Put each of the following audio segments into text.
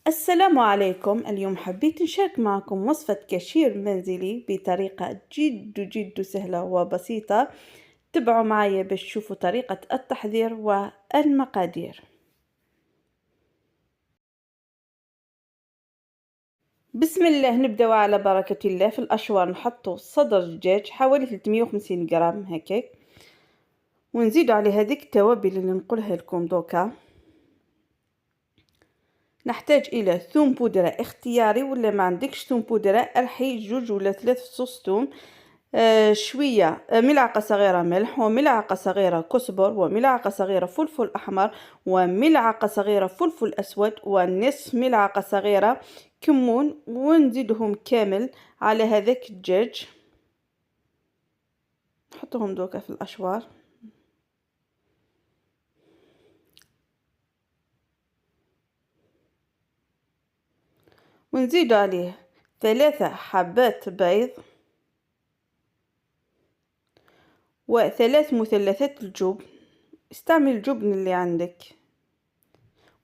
السلام عليكم. اليوم حبيت نشارك معكم وصفة كاشير منزلي بطريقة جد سهلة وبسيطة. تابعوا معايا باش تشوفوا طريقة التحضير والمقادير. بسم الله، نبداو على بركة الله. في الأشوار نحطوا صدر دجاج حوالي 350 جرام هكاك، ونزيدوا على هذيك التوابل اللي نقولها لكم دوكا. نحتاج الى ثوم بودرة اختياري، ولا ما عندكش ثوم بودرة ارحي 2 ولا 3 فصوص ثوم. شوية ملعقة صغيرة ملح، وملعقة صغيرة كزبر، وملعقة صغيرة فلفل أحمر، وملعقة صغيرة فلفل أسود، ونصف ملعقة صغيرة كمون، ونزيدهم كامل على هذاك الدجاج. نحطهم دوكا في الأشوار. ونزيد عليه 3 حبات بيض، و3 مثلثات الجبن، استعمل الجبن اللي عندك،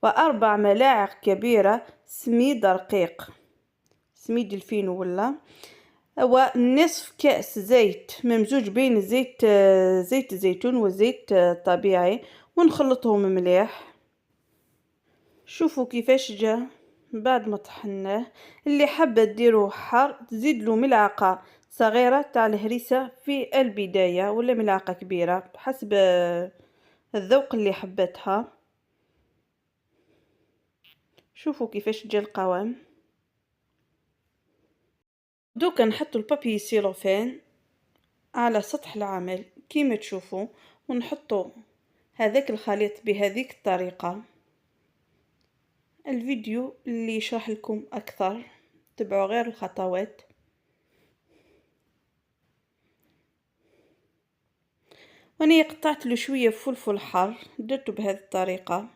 و4 ملاعق كبيرة سميد رقيق، سميد الفينو ولا، ونصف كأس زيت ممزوج بين زيت الزيتون وزيت طبيعي، ونخلطهم مليح. شوفوا كيفاش جا بعد ما طحناه. اللي حابة ديروه حار تزيد له ملعقة صغيرة تاع الهريسة في البداية، ولا ملعقة كبيرة بحسب الذوق اللي حبتها. شوفوا كيفاش جا القوام. دوكا نحطو البابي سيلوفان على سطح العمل كيما تشوفوا، ونحطو هذاك الخليط بهذيك الطريقة. الفيديو اللي يشرح لكم أكثر، تبعوا غير الخطوات. وأنا قطعت له شوية فلفل حار درته بهذه الطريقة،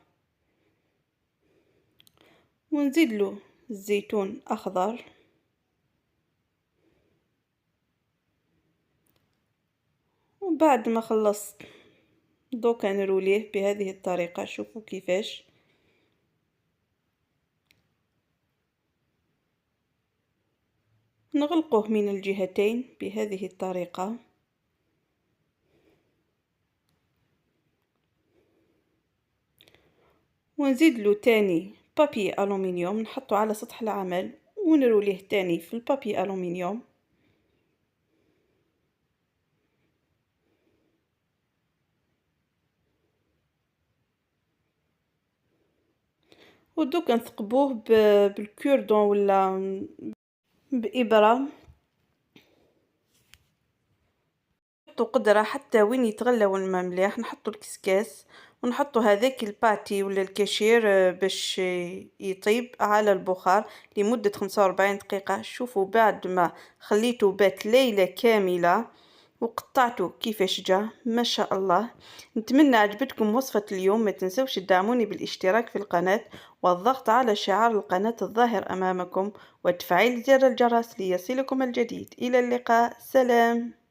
ونزيد له الزيتون أخضر، وبعد ما خلصت دوكا نروليه بهذه الطريقة. شوفوا كيفاش نغلقه من الجهتين بهذه الطريقة. ونزيد له تاني بابي ألومنيوم نحطه على سطح العمل، ونروليه تاني في البابي ألومنيوم. ودوكا نثقبوه بالكوردون ولا بإبرة. نحطو قدرة حتى وين يتغلو الماء مليح، نحطو الكسكاس، ونحطو هذاك الباتي ولا الكاشير باش يطيب على البخار لمدة 45 دقيقة. شوفوا بعد ما خليته بات ليلة كاملة وقطعته كيفاش جا ما شاء الله. نتمنى عجبتكم وصفة اليوم. ما تنسوش تدعموني بالاشتراك في القناة، والضغط على شعار القناة الظاهر أمامكم، وتفعيل زر الجرس ليصلكم الجديد. إلى اللقاء، سلام.